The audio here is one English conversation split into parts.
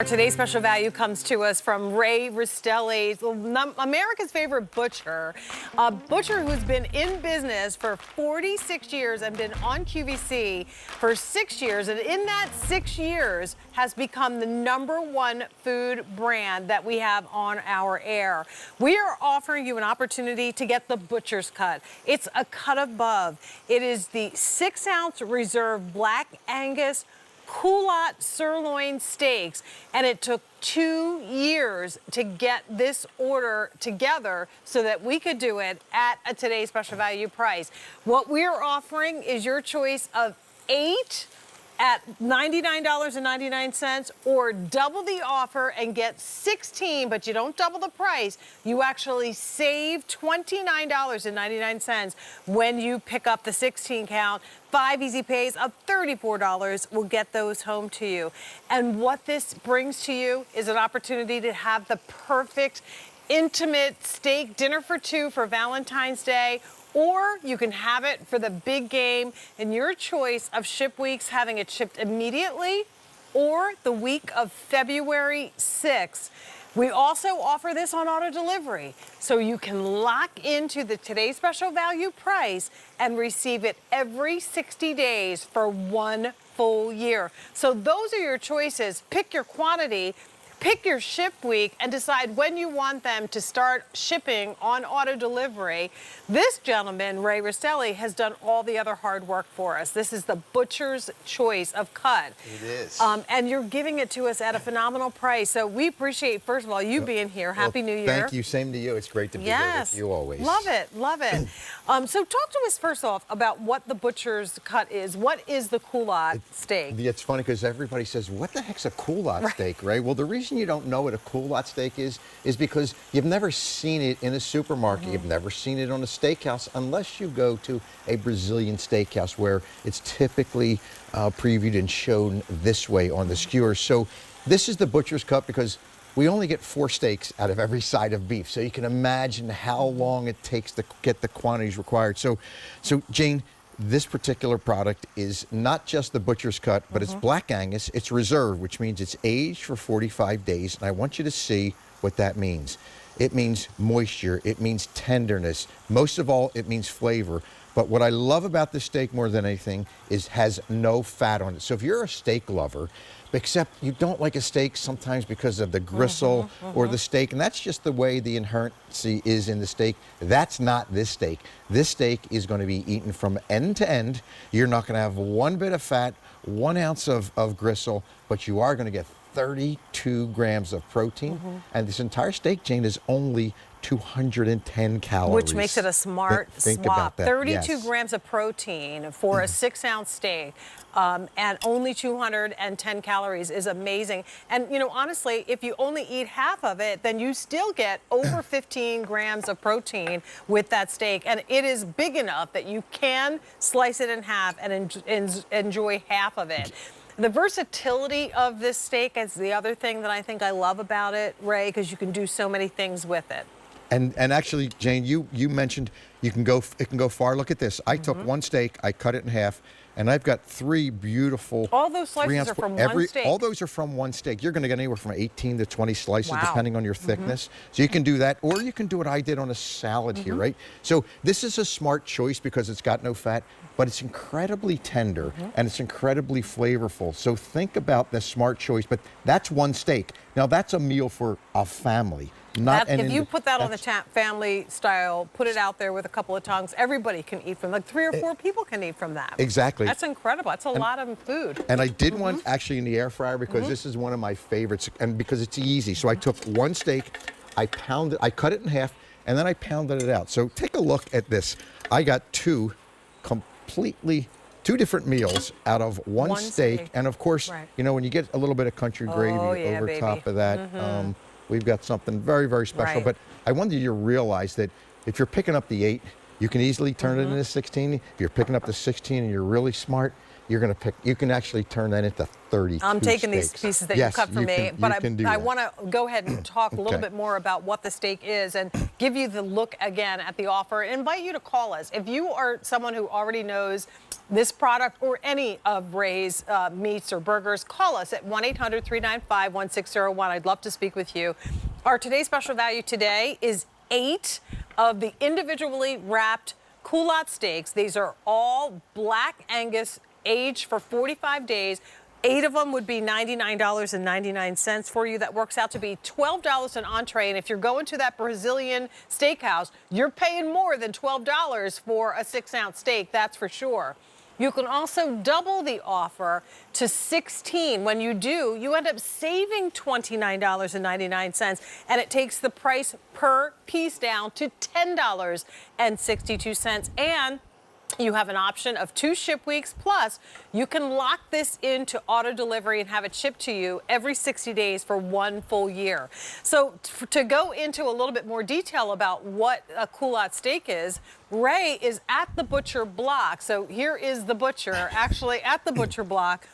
today's special value comes to us from Ray Rastelli, America's favorite butcher, a butcher who's been in business for 46 years and been on QVC for 6 years, and in that 6 years has become the #1 food brand that we have on our air. We are offering you an opportunity to get the butcher's cut. It's a cut above. It is the 6-ounce reserve black Angus Coulotte Sirloin steaks, and it took 2 years to get this order together so that we could do it at a today's special value price. What we're offering is your choice of 8 at $99.99, or double the offer and get 16, but you don't double the price. You actually save $29.99 when you pick up the 16 count. 5 easy pays of $34 will get those home to you. And what this brings to you is an opportunity to have the perfect intimate steak dinner for 2 for Valentine's Day, or you can have it for the big game in your choice of ship weeks, having it shipped immediately, or the week of February 6th. We also offer this on auto delivery, so you can lock into the today's special value price and receive it every 60 days for 1 full year. So those are your choices. Pick your quantity, pick your ship week, and decide when you want them to start shipping on auto delivery. This gentleman, Ray Rastelli, has done all the other hard work for us. This is the butcher's choice of cut. It is. And you're giving it to us at a phenomenal price. So we appreciate, first of all, you being here. Happy New Year. Thank you. Same to you. It's great to be here with you always. Love it. Love it. So talk to us first off about what the butcher's cut is. What is the Coulotte steak? It's funny because everybody says, what the heck's a Coulotte steak, right? Well, the reason you don't know what a Coulotte steak is because you've never seen it in a supermarket. You've never seen it on a steakhouse unless you go to a Brazilian steakhouse where it's typically previewed and shown this way on the skewer. So this is the butcher's cut because we only get 4 steaks out of every side of beef. So you can imagine how long it takes to get the quantities required. So Jane, this particular product is not just the butcher's cut, but it's black Angus. It's reserved, which means it's aged for 45 days. And I want you to see what that means. It means moisture. It means tenderness. Most of all, it means flavor. But what I love about this steak more than anything is it has no fat on it. So if you're a steak lover, except you don't like a steak sometimes because of the gristle or the steak, and that's just the way the inherency is in the steak. That's not this steak. This steak is going to be eaten from end to end. You're not going to have 1 bit of fat, 1 ounce of gristle, but you are going to get 32 grams of protein. And this entire steak, Jane, is only 210 calories. Which makes it a smart think swap. about that. 32 grams of protein for a 6-ounce steak, and only 210 calories is amazing. And, you know, honestly, if you only eat half of it, then you still get over 15 grams of protein with that steak. And it is big enough that you can slice it in half and enjoy half of it. The versatility of this steak is the other thing that I think I love about it, Ray, because you can do so many things with it. And actually, Jane, you mentioned it can go far. Look at this. I took 1 steak, I cut it in half, and I've got 3 beautiful. All those slices are from one steak. All those are from 1 steak. You're going to get anywhere from 18 to 20 slices, depending on your thickness. So you can do that, or you can do what I did on a salad here, right? So this is a smart choice because it's got no fat, but it's incredibly tender and it's incredibly flavorful. So think about the smart choice. But that's 1 steak. Now that's a meal for a family. If you put that on the family style, put it out there with a couple of tongues, everybody can eat from, like 3 or 4 people can eat from that. Exactly. That's incredible. That's a lot of food. And I did one actually in the air fryer because this is one of my favorites and because it's easy. So I took 1 steak, I cut it in half, and then I pounded it out. So take a look at this. I got 2 different meals out of one steak. And of course, you know, when you get a little bit of country gravy over top of that, we've got something very, very special. But I wanted you to realize that if you're picking up the 8, you can easily turn it into 16. If you're picking up the 16 and you're really smart, you're going to pick, you can actually turn that into 32 I'm taking steaks. these pieces that Yes, you cut for me, but I that. want to go ahead and talk a little Okay. bit more about what the steak is and give you the look again at the offer and invite you to call us. If you are someone who already knows this product or any of Ray's meats or burgers, call us at 1-800-395-1601. I'd love to speak with you. Our today's special value today is 8 of the individually wrapped Coulotte steaks. These are all Black Angus, aged for 45 days. 8 of them would be $99.99 for you. That works out to be $12 an entree. And if you're going to that Brazilian steakhouse, you're paying more than $12 for a 6-ounce steak, that's for sure. You can also double the offer to 16. When you do, you end up saving $29.99, and it takes the price per piece down to $10.62. And you have an option of 2 ship weeks, plus you can lock this into auto delivery and have it shipped to you every 60 days for 1 full year. So to go into a little bit more detail about what a Coulotte steak is, Ray is at the butcher block. So here is the butcher actually at the butcher block,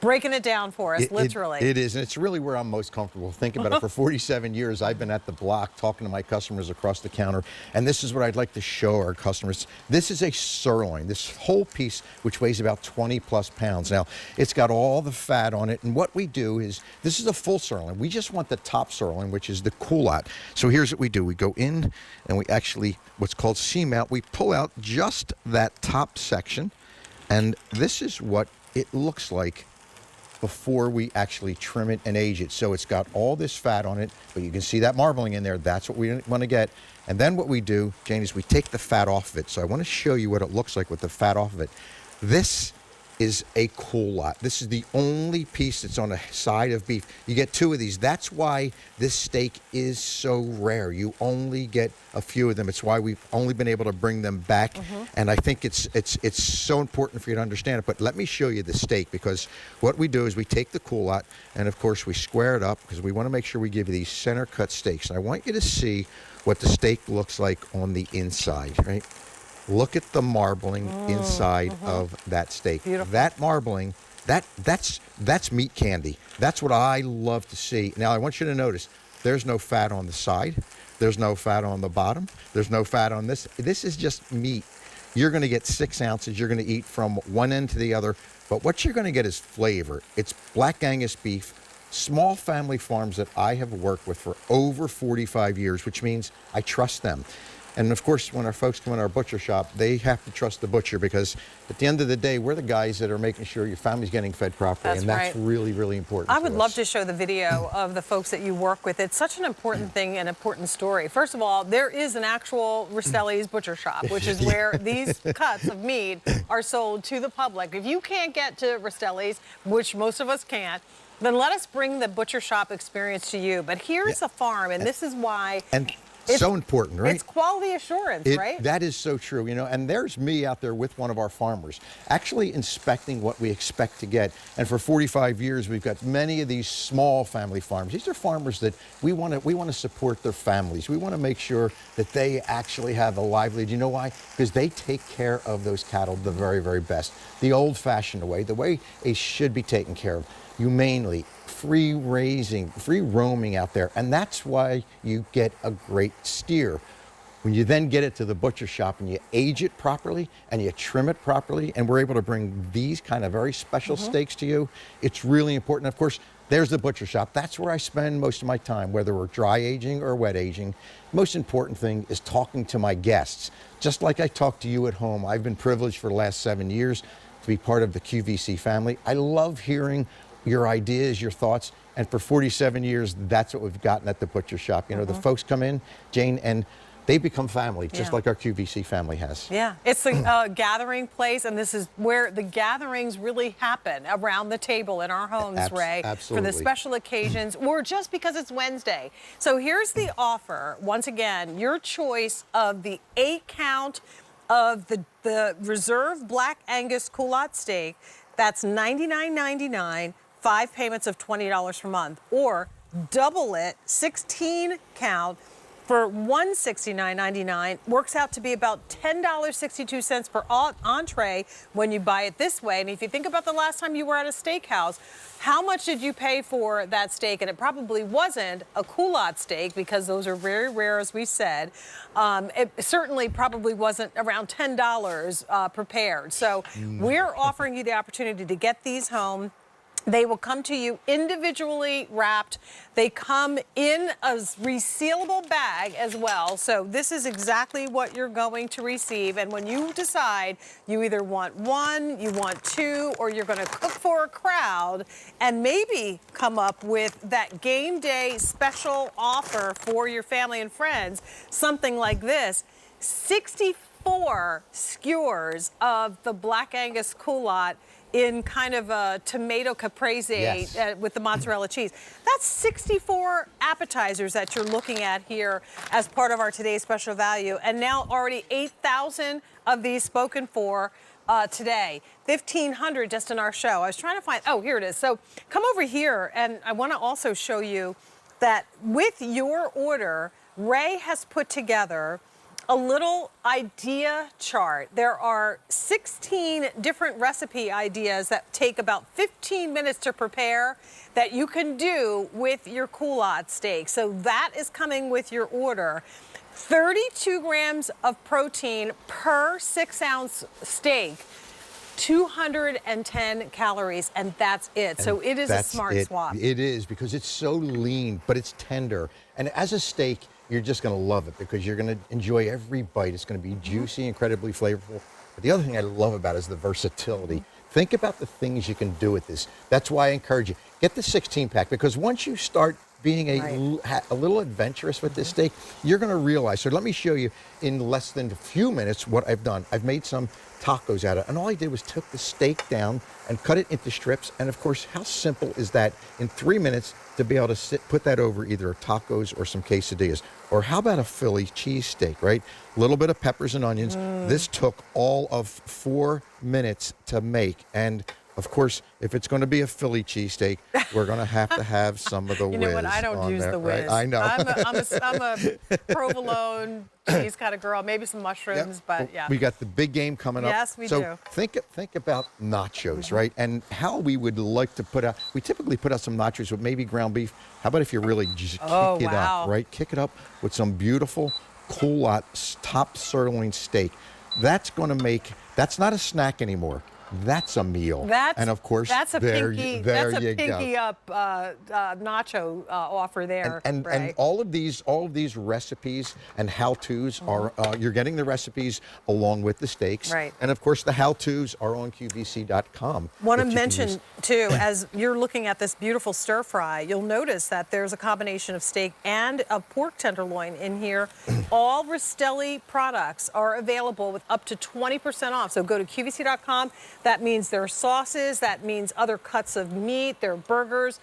breaking it down for us, literally. It is, and it's really where I'm most comfortable. Think about it. For 47 years, I've been at the block talking to my customers across the counter, and this is what I'd like to show our customers. This is a sirloin. This whole piece, which weighs about 20 plus pounds. Now, it's got all the fat on it, and what we do is, this is a full sirloin. We just want the top sirloin, which is the Coulotte. So here's what we do. We go in, and we actually, what's called seam out, we pull out just that top section, and this is what it looks like before we actually trim it and age it. So it's got all this fat on it, but you can see that marbling in there. That's what we want to get. And then what we do, Jane, is we take the fat off of it. So I want to show you what it looks like with the fat off of it. This is a Coulotte. This is the only piece that's on the side of beef. You get 2 of these. That's why this steak is so rare. You only get a few of them. It's why we've only been able to bring them back. And I think it's so important for you to understand it. But let me show you the steak, because what we do is we take the Coulotte, and of course we square it up, because we want to make sure we give you these center cut steaks. And I want you to see what the steak looks like on the inside, right? Look at the marbling inside of that steak. Beautiful. That marbling, that's meat candy. That's what I love to see. Now, I want you to notice, there's no fat on the side. There's no fat on the bottom. There's no fat on this. This is just meat. You're going to get 6 ounces. You're going to eat from one end to the other. But what you're going to get is flavor. It's Black Angus beef, small family farms that I have worked with for over 45 years, which means I trust them. And of course, when our folks come in our butcher shop, they have to trust the butcher, because at the end of the day, we're the guys that are making sure your family's getting fed properly. That's and that's right. really, really important. I would love to show the video of the folks that you work with. It's such an important thing, an important story. First of all, there is an actual Rastelli's butcher shop, which is where these cuts of meat are sold to the public. If you can't get to Rastelli's, which most of us can't, then let us bring the butcher shop experience to you. But here's a farm, and this is why. It's so important, right? It's quality assurance, right? That is so true, you know, and there's me out there with one of our farmers, actually inspecting what we expect to get. And for 45 years, we've got many of these small family farms. These are farmers that we want to support their families. We want to make sure that they actually have a livelihood. You know why? Because they take care of those cattle the very, very best. The old-fashioned way, the way they should be taken care of, humanely, free roaming out there. And that's why you get a great steer. When you then get it to the butcher shop and you age it properly and you trim it properly, and we're able to bring these kind of very special steaks to you, it's really important. Of course, there's the butcher shop. That's where I spend most of my time, whether we're dry aging or wet aging. Most important thing is talking to my guests. Just like I talk to you at home, I've been privileged for the last 7 years to be part of the QVC family. I love hearing your ideas, your thoughts, and for 47 years, that's what we've gotten at the butcher shop. You know, the folks come in, Jane, and they become family, just like our QVC family has. Yeah, it's a gathering place, and this is where the gatherings really happen, around the table in our homes, Ray, absolutely. for the special occasions, or just because it's Wednesday. So here's the offer. Once again, your choice of the 8-count of the Reserve Black Angus Coulotte steak. That's $99.99. 5 payments of $20 per month, or double it, 16 count, for $169.99, works out to be about $10.62 per entree when you buy it this way. And if you think about the last time you were at a steakhouse, how much did you pay for that steak? And it probably wasn't a Coulotte steak, because those are very rare, as we said. It certainly probably wasn't around $10 prepared. So we're offering you the opportunity to get these home. They will come to you individually wrapped. They come in a resealable bag as well. So this is exactly what you're going to receive. And when you decide you either want one, you want two, or you're going to cook for a crowd and maybe come up with that game day special offer for your family and friends, something like this, 64 skewers of the Black Angus Coulotte in kind of a tomato caprese, yes, with the mozzarella cheese. That's 64 appetizers that you're looking at here as part of our today's special value. And now already 8,000 of these spoken for today. 1,500 just in our show. I was trying to find, oh, here it is. So come over here, and I want to also show you that with your order, Ray has put together a little idea chart. There are 16 different recipe ideas that take about 15 minutes to prepare that you can do with your Coulotte steak. So that is coming with your order. 32 grams of protein per 6-ounce steak. 210 calories, and that's it. So it is a smart swap. It is, because it's so lean, but it's tender. And as a steak, you're just going to love it, because you're going to enjoy every bite. It's going to be juicy, incredibly flavorful. But the other thing I love about it is the versatility. Think about the things you can do with this. That's why I encourage you, get the 16-pack, because once you start being a little adventurous with this steak, you're going to realize. So let me show you in less than a few minutes what I've done. I've made some tacos out of it, and all I did was took the steak down and cut it into strips. And of course, how simple is that in 3 minutes to be able to put that over either tacos or some quesadillas? Or how about a Philly cheesesteak, right? A little bit of peppers and onions. This took all of 4 minutes to make. And of course, if it's going to be a Philly cheesesteak, we're going to have some of the whiz. You know what? I don't use the whiz. Right? I know. I'm a provolone cheese kind of girl. Maybe some mushrooms, but yeah. We got the big game coming up. Yes, we do. So think about nachos, right? And how we would like to put out. We typically put out some nachos with maybe ground beef. How about if you really just kick it up, right? Kick it up with some beautiful Coulotte top sirloin steak. That's going to make. That's not a snack anymore. That's a meal. And of course, that's a pinky up nacho offer there. And all of these recipes and how-tos are you're getting the recipes along with the steaks. Right. And of course, the how-tos are on QVC.com. Want to mention too, as you're looking at this beautiful stir fry, you'll notice that there's a combination of steak and a pork tenderloin in here. All Rastelli products are available with up to 20% off. So go to QVC.com. That means there are sauces. That means other cuts of meat. There are burgers.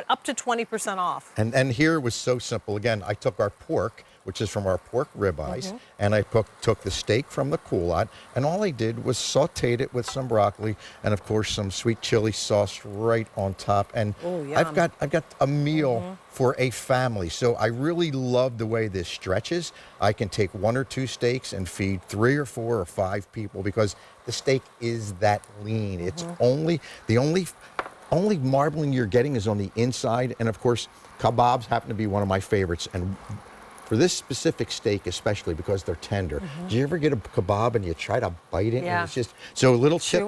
Up to 20% off. And here it was so simple. Again, I took our pork, which is from our pork ribeyes, and I took the steak from the Coulotte, and all I did was sauteed it with some broccoli and of course some sweet chili sauce right on top. And I've got a meal for a family. So I really love the way this stretches. I can take 1 or 2 steaks and feed 3 or 4 or 5 people, because the steak is that lean. It's the only marbling you're getting is on the inside. And of course, kebabs happen to be one of my favorites. And for this specific steak, especially because they're tender, do you ever get a kebab and you try to bite it? Yeah. And it's just, so a little tip,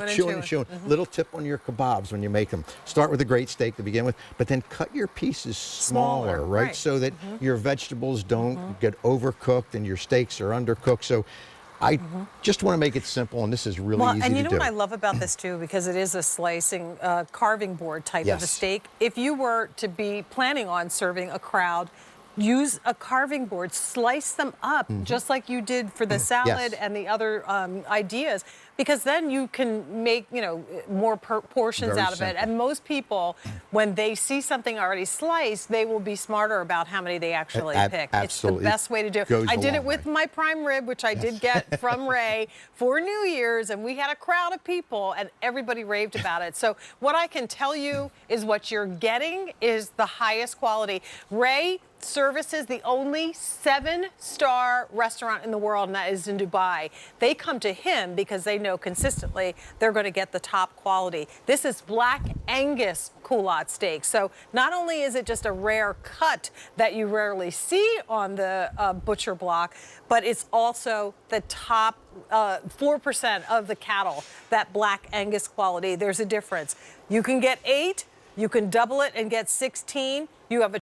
chewing. Little tip on your kebabs when you make them. Start with a great steak to begin with, but then cut your pieces smaller, right? So that your vegetables don't get overcooked and your steaks are undercooked. So I just want to make it simple, and this is really easy to do. And you know what I love about this too, because it is a slicing, carving board type of a steak. If you were to be planning on serving a crowd, use a carving board, slice them up just like you did for the salad and the other ideas, because then you can make, more portions Very out of it. simple. And most people, when they see something already sliced, they will be smarter about how many they actually pick. Absolutely. It's the best way to do it. Goes I a did it long with way. my prime rib, which I did get from Ray for New Year's, and we had a crowd of people, and everybody raved about it. So what I can tell you is what you're getting is the highest quality. Ray services the only 7-star restaurant in the world, and that is in Dubai. They come to him because they know consistently they're going to get the top quality. This is Black Angus Coulotte steak. So not only is it just a rare cut that you rarely see on the butcher block, but it's also the top 4% of the cattle, that Black Angus quality. There's a difference. You can get 8. You can double it and get 16. You have a